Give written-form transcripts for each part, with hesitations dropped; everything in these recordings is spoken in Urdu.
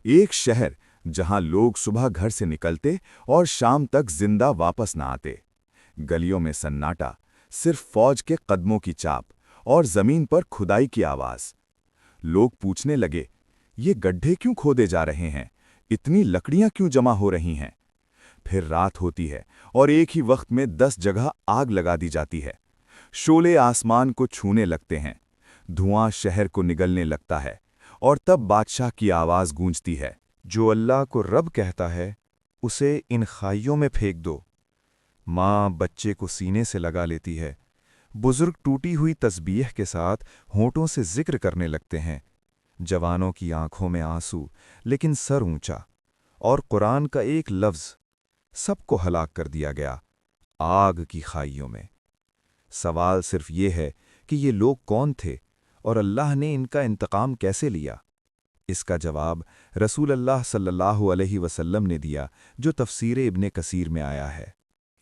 ایک شہر جہاں لوگ صبح گھر سے نکلتے اور شام تک زندہ واپس نہ آتے۔ گلیوں میں سناٹا، صرف فوج کے قدموں کی چاپ اور زمین پر کھدائی کی آواز۔ لوگ پوچھنے لگے، یہ گڈھے کیوں کھودے جا رہے ہیں؟ اتنی لکڑیاں کیوں جمع ہو رہی ہیں؟ پھر رات ہوتی ہے اور ایک ہی وقت میں 10 جگہ آگ لگا دی جاتی ہے۔ شعلے آسمان کو چھونے لگتے ہیں، دھواں شہر کو نگلنے لگتا ہے، اور تب بادشاہ کی آواز گونجتی ہے، جو اللہ کو رب کہتا ہے اسے ان خائیوں میں پھینک دو۔ ماں بچے کو سینے سے لگا لیتی ہے، بزرگ ٹوٹی ہوئی تسبیح کے ساتھ ہونٹوں سے ذکر کرنے لگتے ہیں، جوانوں کی آنکھوں میں آنسو لیکن سر اونچا، اور قرآن کا ایک لفظ سب کو ہلاک کر دیا گیا، آگ کی خائیوں میں۔ سوال صرف یہ ہے کہ یہ لوگ کون تھے اور اللہ نے ان کا انتقام کیسے لیا؟ اس کا جواب رسول اللہ صلی اللہ علیہ وسلم نے دیا، جو تفسیر ابن کثیر میں آیا ہے۔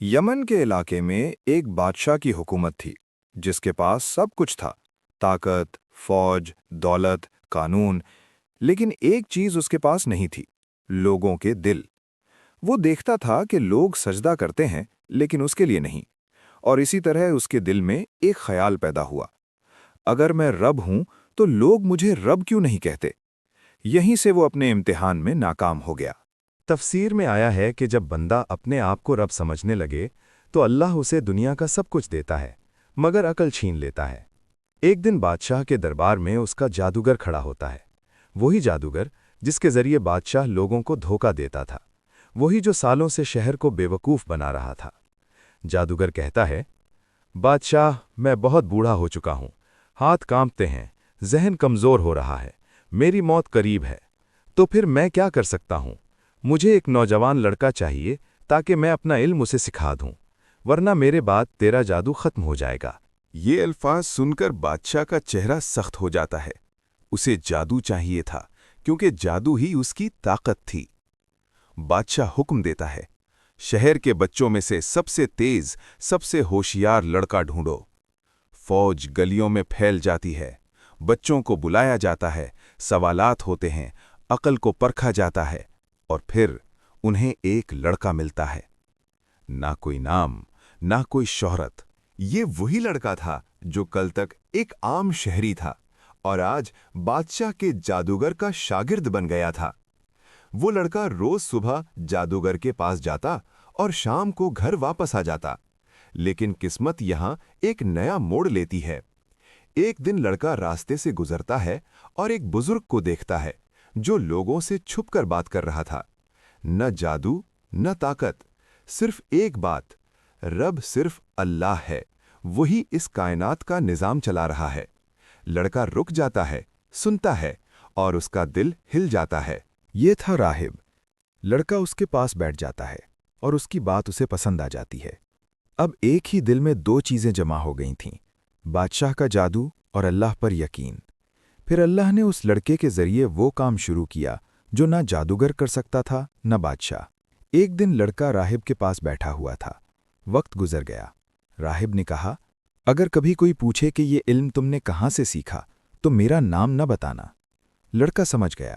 یمن کے علاقے میں ایک بادشاہ کی حکومت تھی جس کے پاس سب کچھ تھا، طاقت، فوج، دولت، قانون، لیکن ایک چیز اس کے پاس نہیں تھی: لوگوں کے دل۔ وہ دیکھتا تھا کہ لوگ سجدہ کرتے ہیں لیکن اس کے لیے نہیں، اور اسی طرح اس کے دل میں ایک خیال پیدا ہوا: اگر میں رب ہوں تو لوگ مجھے رب کیوں نہیں کہتے؟ یہیں سے وہ اپنے امتحان میں ناکام ہو گیا۔ تفسیر میں آیا ہے کہ جب بندہ اپنے آپ کو رب سمجھنے لگے تو اللہ اسے دنیا کا سب کچھ دیتا ہے، مگر عقل چھین لیتا ہے۔ ایک دن بادشاہ کے دربار میں اس کا جادوگر کھڑا ہوتا ہے، وہی جادوگر جس کے ذریعے بادشاہ لوگوں کو دھوکہ دیتا تھا، وہی جو سالوں سے شہر کو بے وقوف بنا رہا تھا۔ جادوگر کہتا ہے، بادشاہ، میں بہت بوڑھا ہو چکا ہوں، ہاتھ کانپتے ہیں، ذہن کمزور ہو رہا ہے، میری موت قریب ہے، تو پھر میں کیا کر سکتا ہوں؟ مجھے ایک نوجوان لڑکا چاہیے تاکہ میں اپنا علم اسے سکھا دوں، ورنہ میرے بعد تیرا جادو ختم ہو جائے گا۔ یہ الفاظ سن کر بادشاہ کا چہرہ سخت ہو جاتا ہے۔ اسے جادو چاہیے تھا کیونکہ جادو ہی اس کی طاقت تھی۔ بادشاہ حکم دیتا ہے، شہر کے بچوں میں سے سب سے تیز، سب سے ہوشیار لڑکا ڈھونڈو۔ فوج گلیوں میں پھیل جاتی ہے، بچوں کو بلایا جاتا ہے، سوالات ہوتے ہیں، عقل کو پرکھا جاتا ہے، اور پھر انہیں ایک لڑکا ملتا ہے۔ نہ کوئی نام، نہ کوئی شہرت۔ یہ وہی لڑکا تھا جو کل تک ایک عام شہری تھا اور آج بادشاہ کے جادوگر کا شاگرد بن گیا تھا۔ وہ لڑکا روز صبح جادوگر کے پاس جاتا اور شام کو گھر واپس آ جاتا، لیکن قسمت یہاں ایک نیا موڑ لیتی ہے۔ ایک دن لڑکا راستے سے گزرتا ہے اور ایک بزرگ کو دیکھتا ہے جو لوگوں سے چھپ کر بات کر رہا تھا۔ نہ جادو، نہ طاقت، صرف ایک بات: رب صرف اللہ ہے، وہی اس کائنات کا نظام چلا رہا ہے۔ لڑکا رک جاتا ہے، سنتا ہے، اور اس کا دل ہل جاتا ہے۔ یہ تھا راہب۔ لڑکا اس کے پاس بیٹھ جاتا ہے اور اس کی بات اسے پسند آ جاتی ہے۔ اب ایک ہی دل میں دو چیزیں جمع ہو گئی تھیں: بادشاہ کا جادو اور اللہ پر یقین۔ پھر اللہ نے اس لڑکے کے ذریعے وہ کام شروع کیا جو نہ جادوگر کر سکتا تھا نہ بادشاہ۔ ایک دن لڑکا راہب کے پاس بیٹھا ہوا تھا۔ وقت گزر گیا۔ راہب نے کہا، اگر کبھی کوئی پوچھے کہ یہ علم تم نے کہاں سے سیکھا تو میرا نام نہ بتانا۔ لڑکا سمجھ گیا۔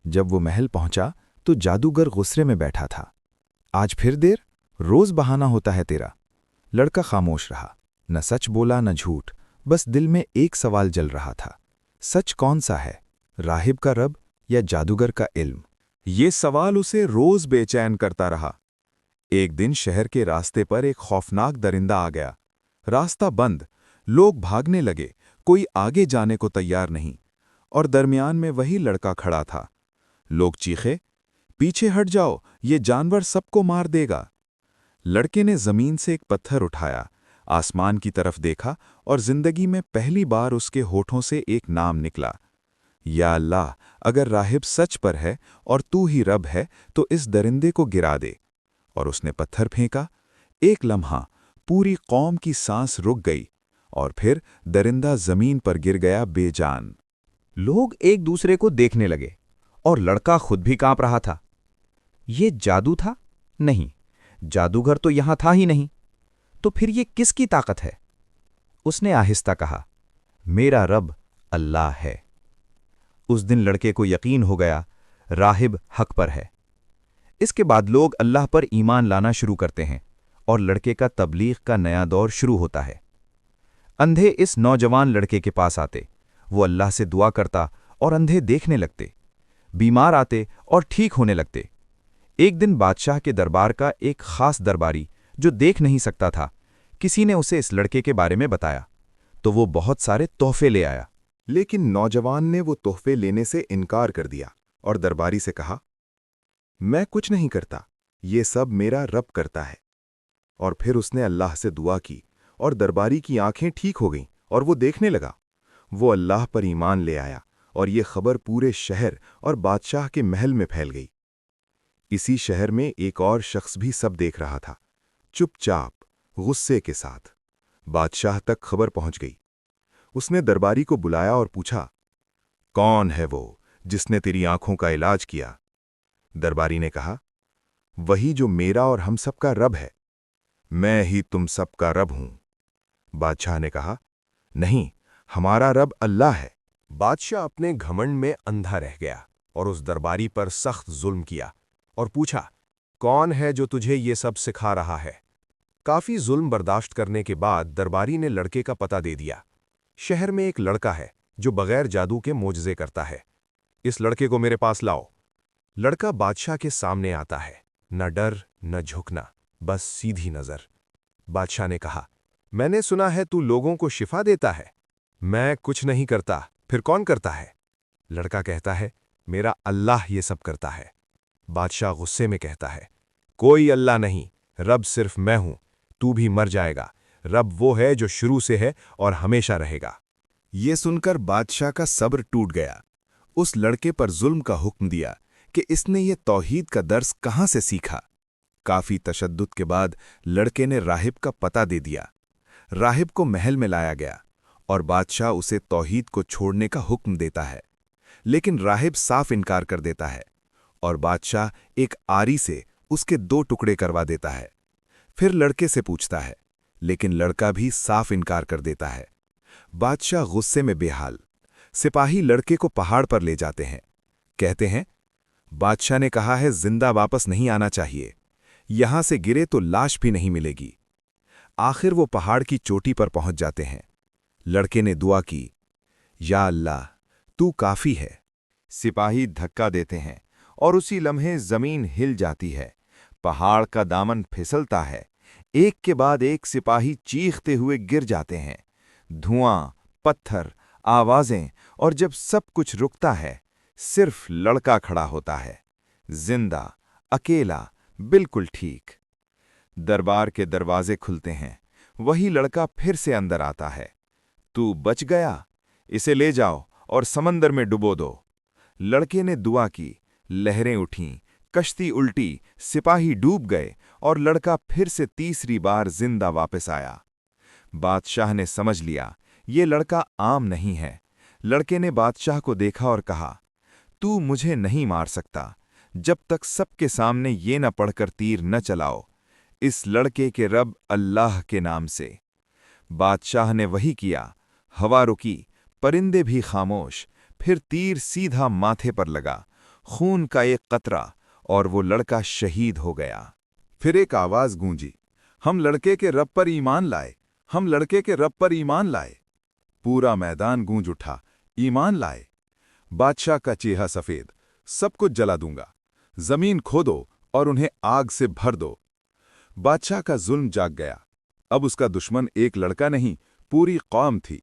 جب وہ محل پہنچا تو جادوگر غصے میں بیٹھا تھا۔ آج پھر دیر؟ روز بہانہ ہوتا ہے تیرا۔ لڑکا خاموش رہا، نہ سچ بولا نہ جھوٹ، بس دل میں ایک سوال جل رہا تھا: سچ کون سا ہے، راہب کا رب یا جادوگر کا علم؟ یہ سوال اسے روز بے چین کرتا رہا۔ ایک دن شہر کے راستے پر ایک خوفناک درندہ آ گیا۔ راستہ بند، لوگ بھاگنے لگے، کوئی آگے جانے کو تیار نہیں، اور درمیان میں وہی لڑکا کھڑا تھا۔ لوگ چیخے، پیچھے ہٹ جاؤ، یہ جانور سب کو مار دے گا۔ لڑکے نے زمین سے ایک پتھر اٹھایا، آسمان کی طرف دیکھا، اور زندگی میں پہلی بار اس کے ہونٹوں سے ایک نام نکلا: یا اللہ، اگر راہب سچ پر ہے اور تو ہی رب ہے تو اس درندے کو گرا دے۔ اور اس نے پتھر پھینکا۔ ایک لمحہ پوری قوم کی سانس رک گئی، اور پھر درندہ زمین پر گر گیا بے جان۔ لوگ ایک دوسرے کو دیکھنے لگے، اور لڑکا خود بھی کانپ رہا تھا۔ یہ جادو تھا؟ نہیں، جادوگر تو یہاں تھا ہی نہیں۔ تو پھر یہ کس کی طاقت ہے؟ اس نے آہستہ کہا، میرا رب اللہ ہے۔ اس دن لڑکے کو یقین ہو گیا، راہب حق پر ہے۔ اس کے بعد لوگ اللہ پر ایمان لانا شروع کرتے ہیں اور لڑکے کا تبلیغ کا نیا دور شروع ہوتا ہے۔ اندھے اس نوجوان لڑکے کے پاس آتے، وہ اللہ سے دعا کرتا اور اندھے دیکھنے لگتے، بیمار آتے اور ٹھیک ہونے لگتے۔ ایک دن بادشاہ کے دربار کا ایک خاص درباری جو دیکھ نہیں سکتا تھا، کسی نے اسے اس لڑکے کے بارے میں بتایا تو وہ بہت سارے تحفے لے آیا۔ لیکن نوجوان نے وہ تحفے لینے سے انکار کر دیا اور درباری سے کہا، میں کچھ نہیں کرتا، یہ سب میرا رب کرتا ہے۔ اور پھر اس نے اللہ سے دعا کی اور درباری کی آنکھیں ٹھیک ہو گئیں اور وہ دیکھنے لگا۔ وہ اللہ پر ایمان لے آیا اور یہ خبر پورے شہر اور بادشاہ کے محل میں پھیل گئی۔ اسی شہر میں ایک اور شخص بھی سب دیکھ رہا تھا، چپ چاپ، غصے کے ساتھ۔ بادشاہ تک خبر پہنچ گئی۔ اس نے درباری کو بلایا اور پوچھا، کون ہے وہ جس نے تیری آنکھوں کا علاج کیا؟ درباری نے کہا، وہی جو میرا اور ہم سب کا رب ہے۔ میں ہی تم سب کا رب ہوں۔ بادشاہ نے کہا، نہیں، ہمارا رب اللہ ہے۔ بادشاہ اپنے گھمنڈ میں اندھا رہ گیا اور اس درباری پر سخت ظلم کیا اور پوچھا، کون ہے جو تجھے یہ سب سکھا رہا ہے؟ کافی ظلم برداشت کرنے کے بعد درباری نے لڑکے کا پتہ دے دیا۔ شہر میں ایک لڑکا ہے جو بغیر جادو کے معجزے کرتا ہے، اس لڑکے کو میرے پاس لاؤ۔ لڑکا بادشاہ کے سامنے آتا ہے، نہ ڈر نہ جھکنا، بس سیدھی نظر۔ بادشاہ نے کہا، میں نے سنا ہے تو لوگوں کو شفا دیتا ہے۔ میں کچھ نہیں کرتا، پھر کون کرتا ہے؟ لڑکا کہتا ہے، میرا اللہ یہ سب کرتا ہے۔ بادشاہ غصے میں کہتا ہے، کوئی اللہ نہیں، رب صرف میں ہوں، تو بھی مر جائے گا۔ رب وہ ہے جو شروع سے ہے اور ہمیشہ رہے گا۔ یہ سن کر بادشاہ کا صبر ٹوٹ گیا۔ اس لڑکے پر ظلم کا حکم دیا کہ اس نے یہ توحید کا درس کہاں سے سیکھا۔ کافی تشدد کے بعد لڑکے نے راہب کا پتہ دے دیا۔ راہب کو محل میں لایا گیا اور بادشاہ اسے توحید کو چھوڑنے کا حکم دیتا ہے، لیکن راہب صاف انکار کر دیتا ہے اور بادشاہ ایک آری سے اس کے 2 ٹکڑے کروا دیتا ہے۔ پھر لڑکے سے پوچھتا ہے، لیکن لڑکا بھی صاف انکار کر دیتا ہے۔ بادشاہ غصے میں بے حال۔ سپاہی لڑکے کو پہاڑ پر لے جاتے ہیں، کہتے ہیں، بادشاہ نے کہا ہے زندہ واپس نہیں آنا چاہیے، یہاں سے گرے تو لاش بھی نہیں ملے گی۔ آخر وہ پہاڑ کی چوٹی پر پہنچ جاتے ہیں۔ لڑکے نے دعا کی، یا اللہ تو کافی ہے۔ سپاہی دھکا دیتے ہیں اور اسی لمحے زمین ہل جاتی ہے، پہاڑ کا دامن پھسلتا ہے، ایک کے بعد ایک سپاہی چیختے ہوئے گر جاتے ہیں۔ دھواں، پتھر، آوازیں، اور جب سب کچھ رکتا ہے، صرف لڑکا کھڑا ہوتا ہے، زندہ، اکیلا، بالکل ٹھیک۔ دربار کے دروازے کھلتے ہیں، وہی لڑکا پھر سے اندر آتا ہے۔ تو بچ گیا، اسے لے جاؤ اور سمندر میں ڈبو دو۔ لڑکے نے دعا کی، لہریں اٹھیں، کشتی الٹی، سپاہی ڈوب گئے اور لڑکا پھر سے تیسری بار زندہ واپس آیا۔ بادشاہ نے سمجھ لیا یہ لڑکا عام نہیں ہے۔ لڑکے نے بادشاہ کو دیکھا اور کہا، تو مجھے نہیں مار سکتا جب تک سب کے سامنے یہ نہ پڑھ کر تیر نہ چلاؤ، اس لڑکے کے رب اللہ کے نام سے۔ بادشاہ نے وہی کیا، ہوا رکی، پرندے بھی خاموش، پھر تیر سیدھا ماتھے پر لگا، خون کا ایک قطرہ، اور وہ لڑکا شہید ہو گیا۔ پھر ایک آواز گونجی، ہم لڑکے کے رب پر ایمان لائے، ہم لڑکے کے رب پر ایمان لائے۔ پورا میدان گونج اٹھا، ایمان لائے۔ بادشاہ کا چہرہ سفید، سب کچھ جلا دوں گا، زمین کھودو اور انہیں آگ سے بھر دو۔ بادشاہ کا ظلم جاگ گیا، اب اس کا دشمن ایک لڑکا نہیں، پوری قوم تھی۔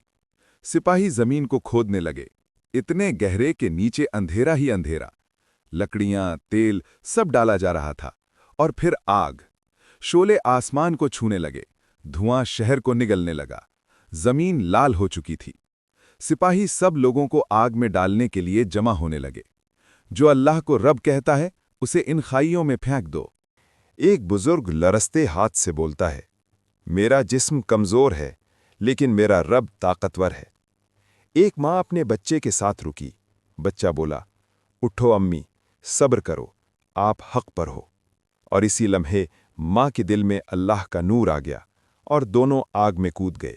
سپاہی زمین کو کھودنے لگے، اتنے گہرے کہ نیچے اندھیرا ہی اندھیرا، لکڑیاں، تیل، سب ڈالا جا رہا تھا، اور پھر آگ۔ شعلے آسمان کو چھونے لگے، دھواں شہر کو نگلنے لگا، زمین لال ہو چکی تھی۔ سپاہی سب لوگوں کو آگ میں ڈالنے کے لیے جمع ہونے لگے۔ جو اللہ کو رب کہتا ہے اسے ان خائیوں میں پھینک دو۔ ایک بزرگ لرزتے ہاتھ سے بولتا ہے، میرا جسم کمزور ہے لیکن میرا رب طاقتور ہے۔ ایک ماں اپنے بچے کے ساتھ رکی، بچہ بولا، اٹھو امی، صبر کرو، آپ حق پر ہو۔ اور اسی لمحے ماں کے دل میں اللہ کا نور آ گیا اور دونوں آگ میں کود گئے۔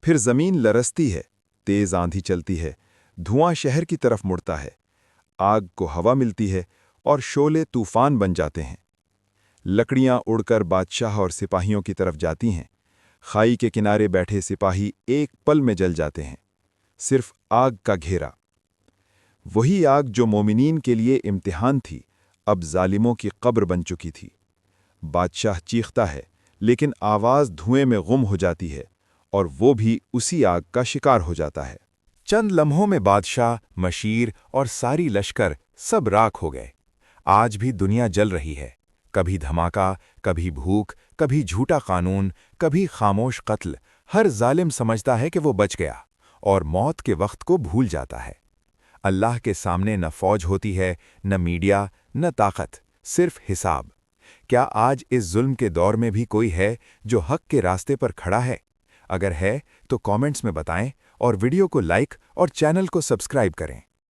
پھر زمین لرزتی ہے، تیز آندھی چلتی ہے، دھواں شہر کی طرف مڑتا ہے، آگ کو ہوا ملتی ہے اور شعلے طوفان بن جاتے ہیں۔ لکڑیاں اڑ کر بادشاہ اور سپاہیوں کی طرف جاتی ہیں۔ کھائی کے کنارے بیٹھے سپاہی ایک پل میں جل جاتے ہیں، صرف آگ کا گھیرا۔ وہی آگ جو مومنین کے لیے امتحان تھی، اب ظالموں کی قبر بن چکی تھی۔ بادشاہ چیختا ہے، لیکن آواز دھوئیں میں گم ہو جاتی ہے، اور وہ بھی اسی آگ کا شکار ہو جاتا ہے۔ چند لمحوں میں بادشاہ، مشیر اور ساری لشکر سب راکھ ہو گئے۔ آج بھی دنیا جل رہی ہے، کبھی دھماکہ، کبھی بھوک، کبھی جھوٹا قانون، کبھی خاموش قتل۔ ہر ظالم سمجھتا ہے کہ وہ بچ گیا، اور موت کے وقت کو بھول جاتا ہے۔ اللہ کے سامنے نہ فوج ہوتی ہے، نہ میڈیا، نہ طاقت، صرف حساب۔ کیا آج اس ظلم کے دور میں بھی کوئی ہے جو حق کے راستے پر کھڑا ہے؟ اگر ہے تو کامنٹس میں بتائیں، اور ویڈیو کو لائک اور چینل کو سبسکرائب کریں۔